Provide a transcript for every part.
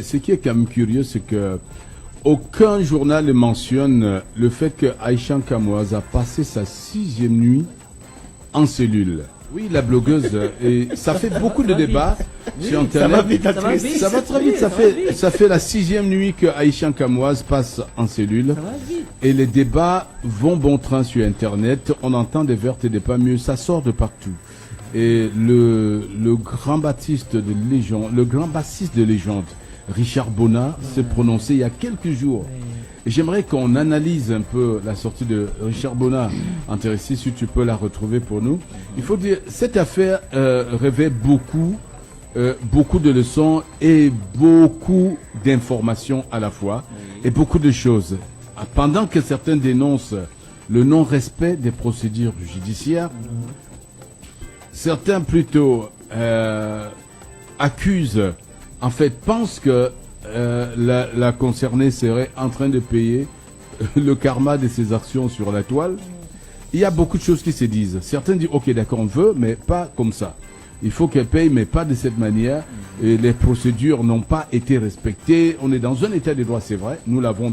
Ce qui est quand même curieux, c'est que aucun journal ne mentionne le fait que Aïcha Kamoise a passé sa 6e nuit en cellule. Oui, la blogueuse, et ça fait beaucoup de débats sur Internet. Ça va très vite. Ça fait la 6e nuit que Aïcha Kamoise passe en cellule. Et les débats vont bon train sur Internet. On entend des vertes et des pas mieux. Ça sort de partout. Et le grand bassiste de légende, Richard Bona, s'est prononcé il y a quelques jours. Et j'aimerais qu'on analyse un peu la sortie de Richard Bona. Intéressé, si tu peux la retrouver pour nous. Il faut dire, cette affaire révèle beaucoup de leçons et beaucoup d'informations à la fois. Et beaucoup de choses. Pendant que certains dénoncent le non-respect des procédures judiciaires, certains plutôt accusent, en fait, pensent que la concernée serait en train de payer le karma de ses actions sur la toile. Il y a beaucoup de choses qui se disent. Certains disent, ok, d'accord, on veut, mais pas comme ça. Il faut qu'elle paye, mais pas de cette manière. Et les procédures n'ont pas été respectées. On est dans un état de droit, c'est vrai. Nous avons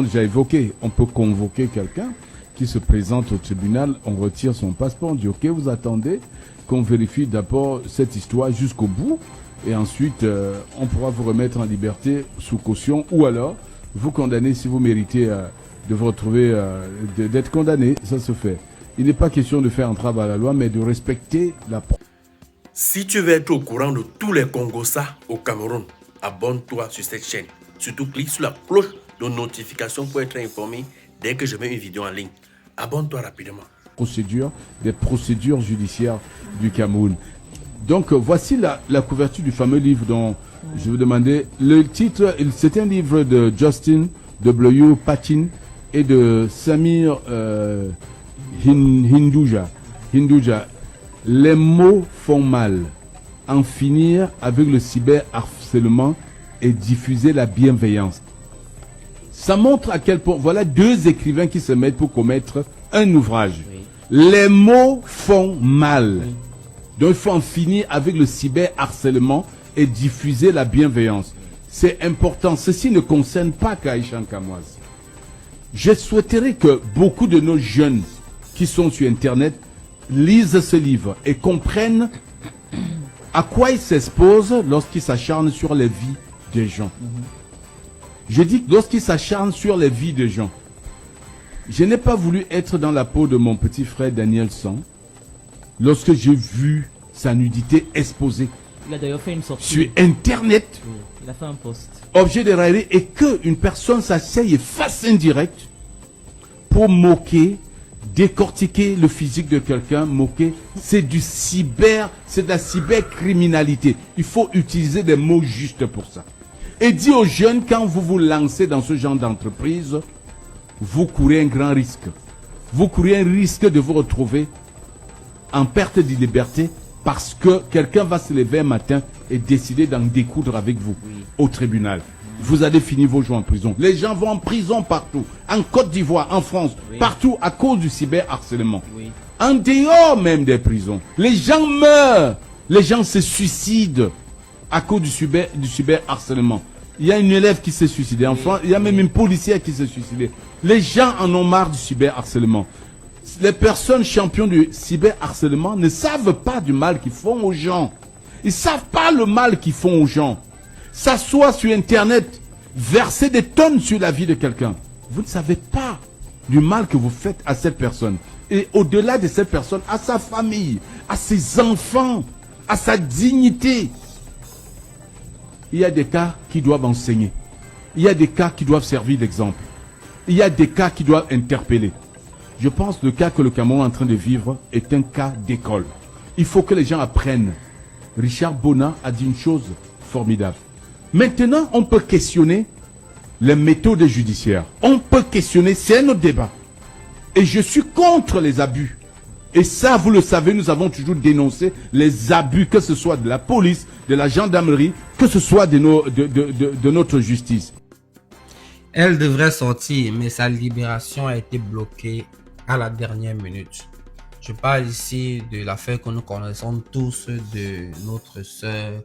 déjà évoqué. On peut convoquer quelqu'un qui se présente au tribunal, on retire son passeport, on dit, ok, vous attendez qu'on vérifie d'abord cette histoire jusqu'au bout. Et ensuite, on pourra vous remettre en liberté sous caution, ou alors vous condamner si vous méritez de vous retrouver, d'être condamné. Ça se fait. Il n'est pas question de faire entrave à la loi, mais de respecter la... Si tu veux être au courant de tous les Congossas au Cameroun, abonne-toi sur cette chaîne. Surtout, clique sur la cloche de notification pour être informé dès que je mets une vidéo en ligne. Abonne-toi rapidement. Des procédures judiciaires du Cameroun. Donc, voici la couverture du fameux livre dont je vous demandais. Le titre, c'est un livre de Justin W. Patin et de Samir Hindouja. Les mots font mal. En finir avec le cyberharcèlement et diffuser la bienveillance. Ça montre à quel point... Voilà deux écrivains qui se mettent pour commettre un ouvrage. Oui. Les mots font mal. Oui. Donc il faut en finir avec le cyberharcèlement et diffuser la bienveillance. C'est important. Ceci ne concerne pas qu'Aïcha Kamoise. Je souhaiterais que beaucoup de nos jeunes qui sont sur Internet lisent ce livre et comprennent à quoi ils s'exposent lorsqu'ils s'acharnent sur les vies des gens. Je dis lorsqu'ils s'acharnent sur les vies des gens. Je n'ai pas voulu être dans la peau de mon petit frère Daniel San lorsque j'ai vu sa nudité exposée. Il a d'ailleurs fait une sortie sur Internet. Oui, il a fait un post. Objet de raillerie, et qu'une personne s'asseye et fasse un direct pour moquer, décortiquer le physique de quelqu'un, moquer. C'est c'est de la cybercriminalité. Il faut utiliser des mots justes pour ça. Et dit aux jeunes, quand vous vous lancez dans ce genre d'entreprise, vous courez un grand risque. Vous courez un risque de vous retrouver en perte de liberté parce que quelqu'un va se lever un matin et décider d'en découdre avec vous au tribunal. Vous allez finir vos jours en prison. Les gens vont en prison partout. En Côte d'Ivoire, en France, partout à cause du cyberharcèlement. En dehors même des prisons. Les gens meurent. Les gens se suicident à cause du cyberharcèlement. Il y a une élève qui s'est suicidée en France. Il y a même une policière qui s'est suicidée. Les gens en ont marre du cyberharcèlement. Les personnes champions du cyberharcèlement ne savent pas du mal qu'ils font aux gens. Ils ne savent pas le mal qu'ils font aux gens. S'asseoir sur Internet, verser des tonnes sur la vie de quelqu'un. Vous ne savez pas du mal que vous faites à cette personne. Et au-delà de cette personne, à sa famille, à ses enfants, à sa dignité. Il y a des cas qui doivent enseigner. Il y a des cas qui doivent servir d'exemple. Il y a des cas qui doivent interpeller. Je pense que le cas que le Cameroun est en train de vivre est un cas d'école. Il faut que les gens apprennent. Richard Bona a dit une chose formidable. Maintenant, on peut questionner les méthodes judiciaires. On peut questionner, c'est un autre débat. Et je suis contre les abus. Et ça, vous le savez, nous avons toujours dénoncé les abus, que ce soit de la police, de la gendarmerie, que ce soit de notre justice. Elle devrait sortir, mais sa libération a été bloquée à la dernière minute. Je parle ici de l'affaire que nous connaissons tous de notre sœur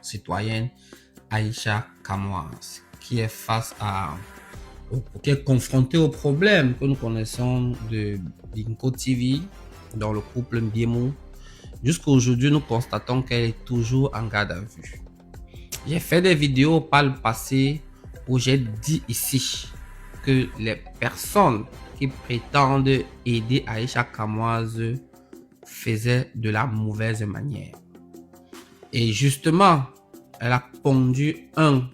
citoyenne Aïcha Kamoise, qui est qui est confrontée au problème que nous connaissons de Binko TV dans le couple Mbiemou. Jusqu'à aujourd'hui, nous constatons qu'elle est toujours en garde à vue. J'ai fait des vidéos par le passé où j'ai dit ici que les personnes qui prétendent aider Aïcha Kamoise faisaient de la mauvaise manière. Et justement, elle a pondu un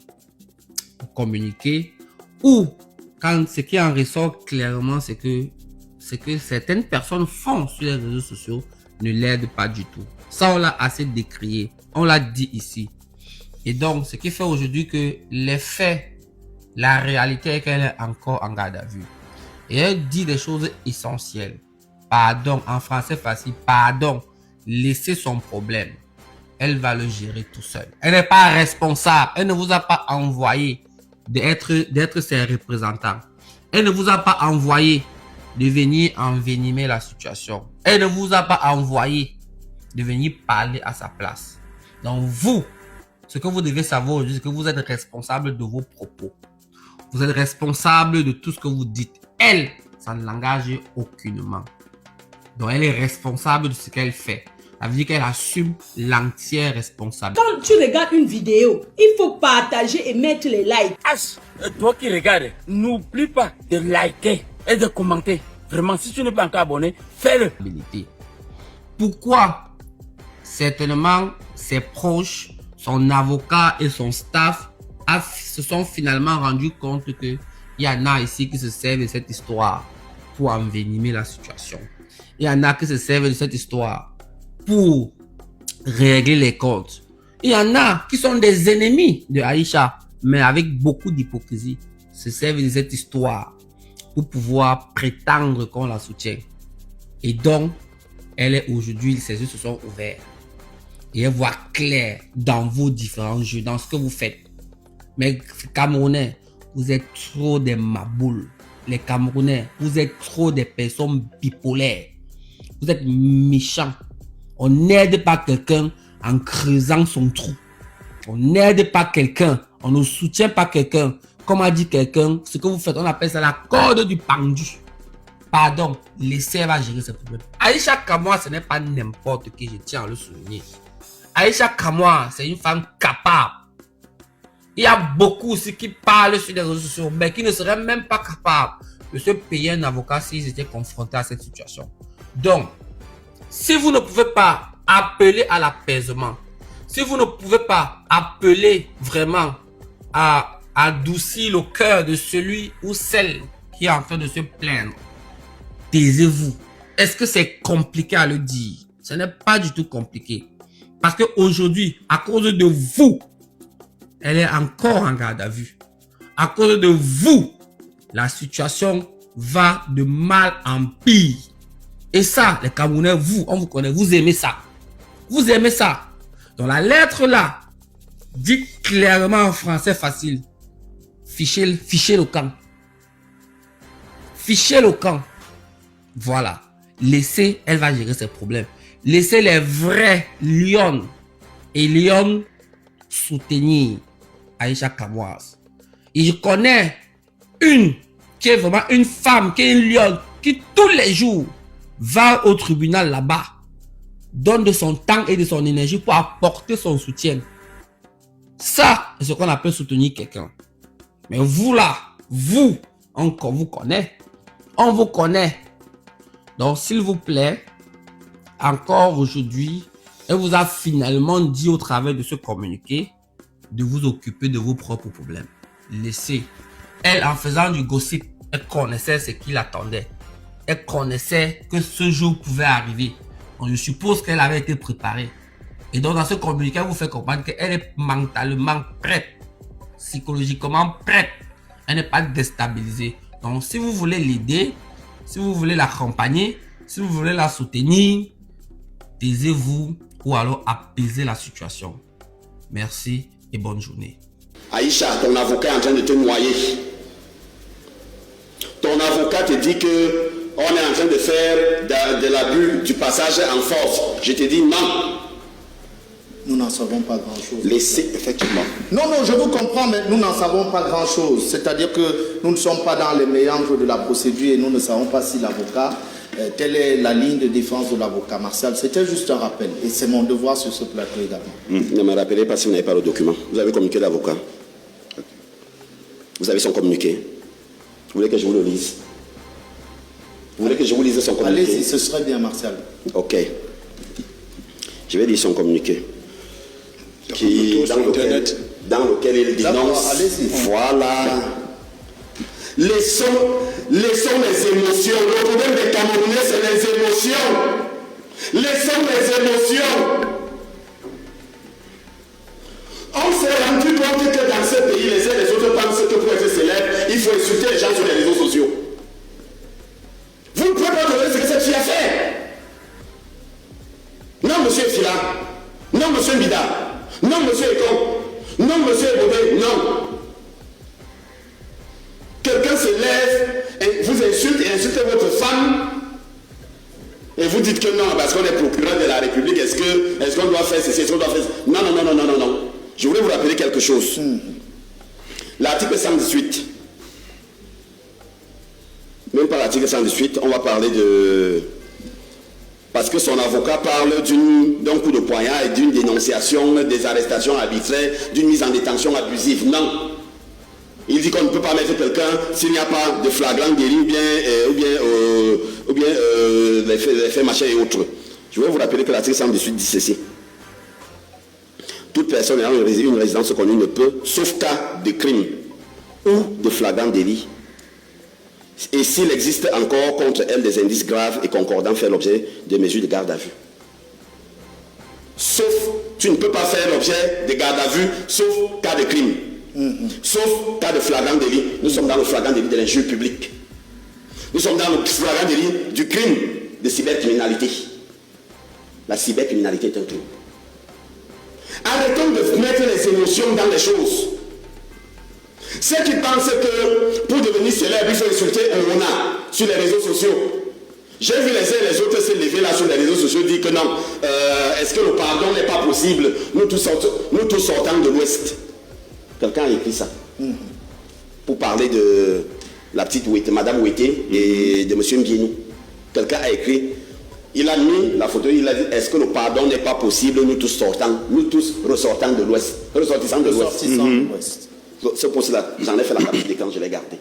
communiqué où, quand ce qui en ressort clairement, c'est que certaines personnes font sur les réseaux sociaux ne l'aident pas du tout. Ça, on l'a assez décrié. On l'a dit ici. Et donc, ce qui fait aujourd'hui que les faits, la réalité est qu'elle est encore en garde à vue. Et elle dit des choses essentielles. Pardon, en français facile, pardon, laissez son problème. Elle va le gérer tout seul. Elle n'est pas responsable. Elle ne vous a pas envoyé d'être ses représentants. Elle ne vous a pas envoyé de venir envenimer la situation. Elle ne vous a pas envoyé de venir parler à sa place. Donc vous, ce que vous devez savoir aujourd'hui, c'est que vous êtes responsable de vos propos. Vous êtes responsable de tout ce que vous dites. Elle, ça ne l'engage aucunement. Donc elle est responsable de ce qu'elle fait. Ça veut dire qu'elle assume l'entière responsabilité. Quand tu regardes une vidéo, il faut partager et mettre les likes. Toi qui regardes, n'oublie pas de liker et de commenter. Vraiment, si tu n'es pas encore abonné, fais-le. Pourquoi? Certainement, ses proches, son avocat et son staff se sont finalement rendus compte qu'il y en a ici qui se servent de cette histoire pour envenimer la situation. Il y en a qui se servent de cette histoire pour régler les comptes. Il y en a qui sont des ennemis de Aïcha, mais avec beaucoup d'hypocrisie, se servent de cette histoire pour pouvoir prétendre qu'on la soutient. Et donc, elle est aujourd'hui, ses yeux se sont ouverts. Et elle voit clair dans vos différents jeux, dans ce que vous faites. Mais Camerounais, vous êtes trop des maboules. Les Camerounais, vous êtes trop des personnes bipolaires. Vous êtes méchants. On n'aide pas quelqu'un en creusant son trou. On n'aide pas quelqu'un. On ne soutient pas quelqu'un. Comme a dit quelqu'un, ce que vous faites, on appelle ça la corde du pendu. Pardon, laissez elle va gérer ce problème. Aïcha Kamoise, ce n'est pas n'importe qui, je tiens à le souligner. Aïcha Kamoise, c'est une femme capable. Il y a beaucoup aussi qui parlent sur les réseaux sociaux, mais qui ne seraient même pas capables de se payer un avocat s'ils étaient confrontés à cette situation. Donc, si vous ne pouvez pas appeler à l'apaisement, si vous ne pouvez pas appeler vraiment à adoucir le cœur de celui ou celle qui est en train de se plaindre, taisez-vous. Est-ce que c'est compliqué à le dire? Ce n'est pas du tout compliqué. Parce qu'aujourd'hui, à cause de vous, elle est encore en garde à vue. À cause de vous, la situation va de mal en pire. Et ça, les Camerounais, vous, on vous connaît, vous aimez ça. Vous aimez ça. Donc la lettre là, dit clairement en français facile. Fichez le camp. Fichez le camp. Voilà. Laissez, elle va gérer ses problèmes. Laissez les vrais lions et lions soutenir Aïcha Kamoise. Et je connais une qui est vraiment une femme, qui est une lionne, qui tous les jours va au tribunal là-bas, donne de son temps et de son énergie pour apporter son soutien. Ça, c'est ce qu'on appelle soutenir quelqu'un. Mais vous là, vous, on vous connaît. On vous connaît. Donc, s'il vous plaît, encore aujourd'hui, elle vous a finalement dit au travers de ce communiqué de vous occuper de vos propres problèmes. Laissez. Elle, en faisant du gossip, elle connaissait ce qui l'attendait. Elle connaissait que ce jour pouvait arriver. Donc, je suppose qu'elle avait été préparée. Et donc, dans ce communiqué, elle vous fait comprendre qu'elle est mentalement prête, psychologiquement prête. Elle n'est pas déstabilisée. Donc, si vous voulez l'aider, si vous voulez l'accompagner, si vous voulez la soutenir, taisez-vous ou alors apaisez la situation. Merci et bonne journée. Aïcha, ton avocat est en train de te noyer. Ton avocat te dit que on est en train de faire de l'abus du passage en force. Je te dis non. Nous n'en savons pas grand-chose. Laissez, effectivement. Non, je vous comprends, mais nous n'en savons pas grand-chose. C'est-à-dire que nous ne sommes pas dans les méandres de la procédure et nous ne savons pas si l'avocat, telle est la ligne de défense de l'avocat Martial. C'était juste un rappel et c'est mon devoir sur ce plateau également. Ne me rappelez pas si vous n'avez pas le document. Vous avez communiqué l'avocat. Vous avez son communiqué. Vous voulez que je vous le lise? Vous voulez que je vous lise son communiqué? Allez-y, ce serait bien, Martial. Ok. Je vais lire son communiqué. Dans lequel il dénonce. Voilà. Laissons les émotions. Le problème des Camerounais, c'est les émotions. Laissons les émotions. On s'est rendu compte que dans ce pays, les uns et les autres pensent que pour être célèbre, il faut insulter les gens sur les réseaux sociaux. Vous ne pouvez pas donner ce que cette fille a fait. Non, monsieur Fila. Non, monsieur Mbida. Non, monsieur Ekon. Non, monsieur Ebobé. Non. Quelqu'un se lève et vous insulte et insulte votre femme. Et vous dites que non, parce qu'on est procureur de la République, est-ce qu'on doit faire ceci, est-ce qu'on doit faire ceci? Non. Je voulais vous rappeler quelque chose. L'article 118. Même pas l'article 118, on va parler de... Parce que son avocat parle d'un coup de poignard et d'une dénonciation, des arrestations arbitraires, d'une mise en détention abusive. Non. Il dit qu'on ne peut pas mettre quelqu'un s'il n'y a pas de flagrant délit ou bien les faits machins et autres. Je vais vous rappeler que l'article 118 dit ceci. Toute personne ayant une résidence connue ne peut, sauf cas de crime ou de flagrant délit, et s'il existe encore contre elle des indices graves et concordants, faire l'objet de mesures de garde à vue. Sauf, tu ne peux pas faire l'objet de garde à vue, sauf cas de crime. Sauf cas de flagrant délit. Nous sommes dans le flagrant délit de l'injure publique. Nous sommes dans le flagrant délit du crime de cybercriminalité. La cybercriminalité est un crime. Arrêtons de mettre les émotions dans les choses. Ceux qui pensent que pour devenir célèbre, il faut insulter un monarque sur les réseaux sociaux. J'ai vu les uns et les autres se lever là sur les réseaux sociaux dire que non, est-ce que le pardon n'est pas possible? Nous tous sortant de l'Ouest. Quelqu'un a écrit ça. Pour parler de la petite Ouété, Madame Ouété et de Monsieur Mbienou. Quelqu'un a écrit, il a mis la photo, il a dit, est-ce que le pardon n'est pas possible, nous tous ressortants de l'Ouest. Ressortissants de l'Ouest. C'est pour cela, j'en ai fait la partie quand je l'ai gardé.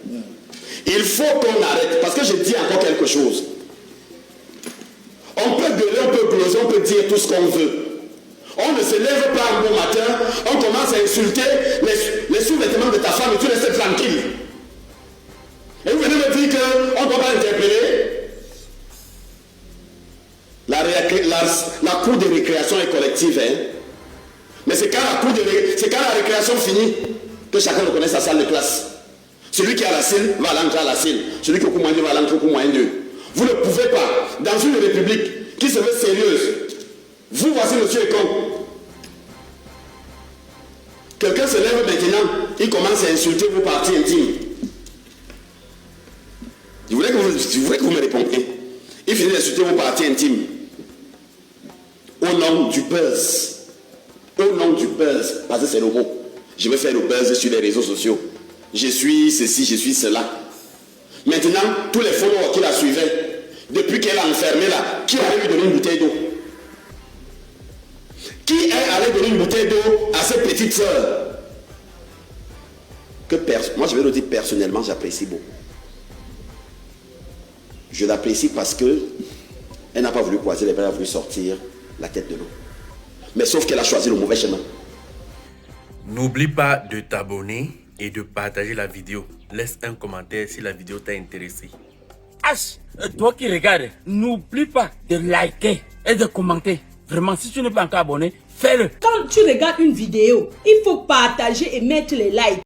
Il faut qu'on arrête, parce que je dis encore quelque chose. On peut gueuler, on peut gloser, on peut dire tout ce qu'on veut. On ne se lève pas un bon matin, on commence à insulter les sous-vêtements de ta femme et tu restes tranquille. Et vous venez me dire qu'on ne doit pas interpeller. La cour de récréation est collective, hein? Mais c'est quand la récréation finit que chacun reconnaît sa salle de classe. Celui qui a la salle va l'entrer à la salle. Celui qui est au coup moins 2 va l'entrer au coup moins 2. Vous ne pouvez pas, dans une république qui se veut sérieuse, vous voici monsieur Ekon. Quelqu'un se lève maintenant, il commence à insulter vos parties intimes. Je voulais que vous me répondiez. Il finit d'insulter vos parties intimes. Au nom du buzz. Au nom du buzz. Parce que c'est le mot. Je vais faire le buzz sur les réseaux sociaux. Je suis ceci, je suis cela. Maintenant, tous les followers qui la suivaient, depuis qu'elle a enfermé là, qui allait lui donner une bouteille d'eau? Qui est allé donner une bouteille d'eau à cette petite sœur? Moi, je vais le dire personnellement, j'apprécie beaucoup. Je l'apprécie parce que elle n'a pas voulu croiser les bras, elle a voulu sortir la tête de l'eau. Mais sauf qu'elle a choisi le mauvais chemin. N'oublie pas de t'abonner et de partager la vidéo. Laisse un commentaire si la vidéo t'a intéressé. H, toi qui regardes, n'oublie pas de liker et de commenter. Vraiment, si tu n'es pas encore abonné, fais-le. Quand tu regardes une vidéo, il faut partager et mettre les likes.